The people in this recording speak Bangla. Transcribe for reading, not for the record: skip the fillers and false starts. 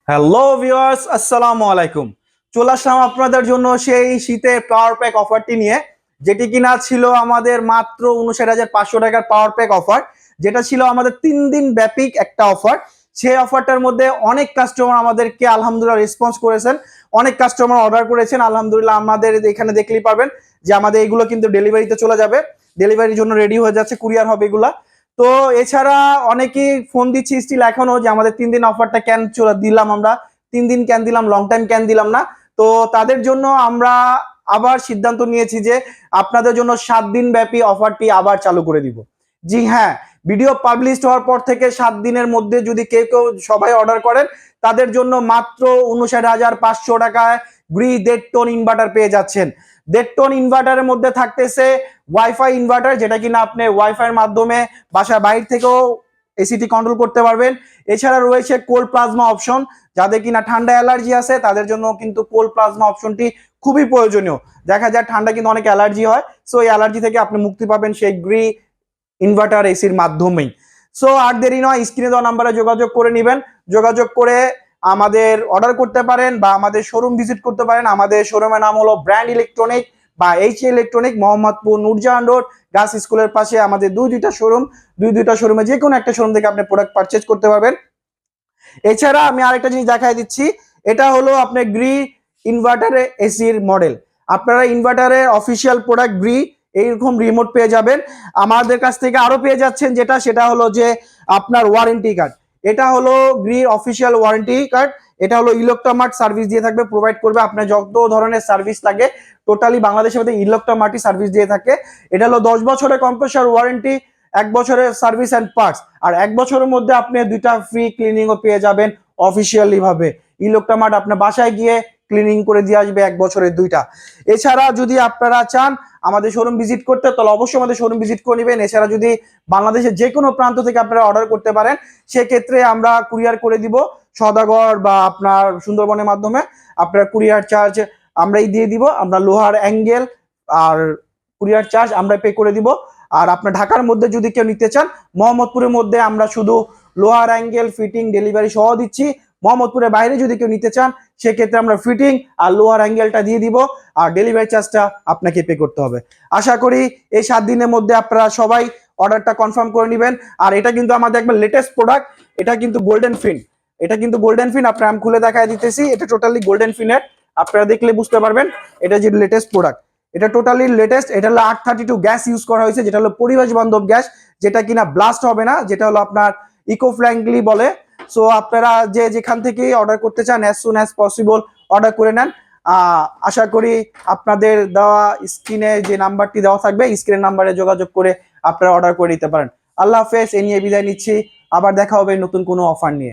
হ্যালো ভিউয়ার্স, আসসালামু আলাইকুম। চলে আসলাম আপনাদের জন্য সেই শীতের পাওয়ার প্যাক অফারটি নিয়ে, যেটি কিনা ছিল আমাদের মাত্র 59,500 টাকার পাওয়ার প্যাক অফার, যেটা ছিল আমাদের 3 দিন ব্যাপী একটা অফার। সেই অফারটার মধ্যে অনেক কাস্টমার আমাদেরকে আলহামদুলিল্লাহ রেসপন্স করেছেন, অনেক কাস্টমার অর্ডার করেছেন। আলহামদুলিল্লাহ আমাদের এখানে দেখলেই পারবেন যে আমাদের এগুলো কিন্তু ডেলিভারিতে চলে যাবে, ডেলিভারির জন্য রেডি হয়ে যাচ্ছে, কুরিয়ার হবে এগুলা। তো এছাড়া অনেকেই ফোন দিচ্ছি স্টিল এখনো যে আমাদের 3 দিন অফারটা কেন দিলাম আমরা, 3 দিন কেন দিলাম, লং টাইম কেন দিলাম না। তো তাদের জন্য আমরা আবার সিদ্ধান্ত নিয়েছি যে আপনাদের জন্য 7 দিন ব্যাপী অফারটি আবার চালু করে দিব। জি হ্যাঁ, ভিডিও পাবলিশ হওয়ার পর থেকে 7 দিনের মধ্যে যদি কেউ কেউ সবাই অর্ডার করেন, তাদের জন্য মাত্র 59,500 টাকায় গ্রি 1.5 টন ইনভার্টার পেয়ে যাচ্ছেন। 1.5 টন ইনভার্টারের মধ্যে থাকতেছে ওয়াইফাই ইনভার্টার, যেটা কিনা আপনি ওয়াইফাইয়ের মাধ্যমে বাসার বাইরে থেকেও এসিটি কন্ট্রোল করতে পারবেন। এছাড়া রয়েছে কোল্ড প্লাজমা অপশন, যাদের কিনা ঠান্ডা অ্যালার্জি আছে তাদের জন্য কিন্তু কোল্ড প্লাজমা অপশনটি খুবই প্রয়োজনীয়। দেখা যায় ঠান্ডা কিন্তু অনেক অ্যালার্জি হয়, সো এই অ্যালার্জি থেকে আপনি মুক্তি পাবেন সেই গ্রি ইনভার্টার এসির মাধ্যমেই। সো আর দেরি নয়, স্ক্রিনে দেওয়া নাম্বারে যোগাযোগ করে নেবেন। যোগাযোগ করে আমাদের অর্ডার করতে পারেন বা আমাদের শোরুম ভিজিট করতে পারেন। আমাদের শোরুমের নাম হলো ব্র্যান্ড ইলেকট্রনিক বা H electronic, Mohammadpur Nurjahan road girls স্কুলের পাশে আমাদের দুইটা শোরুম। দুইটা শোরুমে যে কোনো একটা শোরুম থেকে আপনি প্রোডাক্ট পারচেজ করতে পারবেন। এছাড়া আমি আরেকটা জিনিস দেখাই দিচ্ছি, এটা হলো আপনার গ্রি ইনভার্টারের এসির মডেল। আপনারা ইনভার্টারের অফিসিয়াল প্রোডাক্ট গ্রি এইরকম রিমোট পেয়ে যাবেন। আমাদের কাছ থেকে আরো পেয়ে যাচ্ছেন সেটা হলো যে আপনার ওয়ারেন্টি কার্ড। এটা হলো গ্রি অফিসিয়াল ওয়ারেন্টি কার্ড। এটা হলো ইলেকট্রোমার্ট সার্ভিস দিয়ে থাকবে, প্রোভাইড করবে আপনার যত ধরনের সার্ভিস লাগে টোটালি বাংলাদেশের মধ্যে ইলেকট্রোমার্টই সার্ভিস দিয়ে থাকে। এটা হলো 10 বছরের কম্প্রেসর ওয়ারেন্টি, 1 বছরের সার্ভিস অ্যান্ড পার্টস, আর 1 বছরের মধ্যে আপনি 2টা ফ্রি ক্লিনিংও পেয়ে যাবেন অফিসিয়ালি ভাবে। ইলেকট্রোমার্ট আপনার বাসায় গিয়ে ক্লিনিং করে দিয়ে আসবে 1 বছরের 2টা। এছাড়া যদি আপনারা চান আমাদের শোরুম ভিজিট করতে, তাহলে অবশ্যই আমাদের শোরুম ভিজিট করে নেবেন। এছাড়া যদি বাংলাদেশের যে কোনো প্রান্ত থেকে আপনারা অর্ডার করতে পারেন, সেক্ষেত্রে আমরা কুরিয়ার করে দিব সওদাগর বা আপনার সুন্দরবনের মাধ্যমে। আপনার কুরিয়ার চার্জ আমরাই দিয়ে দিব, আমরা লোহার অ্যাঙ্গেল আর কুরিয়ার চার্জ আমরা পে করে দিব। আর আপনার ঢাকার মধ্যে যদি কেউ নিতে চান, মোহাম্মদপুরের মধ্যে আমরা শুধু লোহার অ্যাঙ্গেল ফিটিং ডেলিভারি সহ দিচ্ছি। মোহাম্মদপুরের বাইরে যদি কেউ নিতে চান, সেক্ষেত্রে আমরা ফিটিং আর লোহার অ্যাঙ্গেলটা দিয়ে দিব, আর ডেলিভারি চার্জটা আপনাকে পে করতে হবে। আশা করি এই 7 দিনের মধ্যে আপনারা সবাই অর্ডারটা কনফার্ম করে নেবেন। আর এটা কিন্তু আমাদের একবার লেটেস্ট প্রোডাক্ট, এটা কিন্তু গোল্ডেন ফিন। এটা কিন্তু গোল্ডেন ফিন, আপনার আমি খুলে দেখায় দিতেছি। এটা টোটালি গোল্ডেন ফিনের, আপনারা দেখলে বুঝতে পারবেন এটা যে লেটেস্ট প্রোডাক্ট। এটা টোটালি লেটেস্ট। এটা হলো 832 গ্যাস ইউজ করা হয়েছে, যেটা হলো পরিবেশ বান্ধব গ্যাস, যেটা কিনা ব্লাস্ট হবে না, যেটা হলো আপনার ইকো ফ্রেন্ডলি বলে। সো আপনারা যে যেখান থেকে অর্ডার করতে চান as soon as possible order করে নেন। আশা করি আপনাদের দেওয়া স্ক্রিনে যে নাম্বারটি দেওয়া থাকবে, স্ক্রিনের নাম্বারে যোগাযোগ করে আপনারা অর্ডার করে নিতে পারেন। আল্লাহ হাফেজ, এ নিয়ে বিদায় নিচ্ছি। আবার দেখা হবে নতুন কোনো অফার নিয়ে।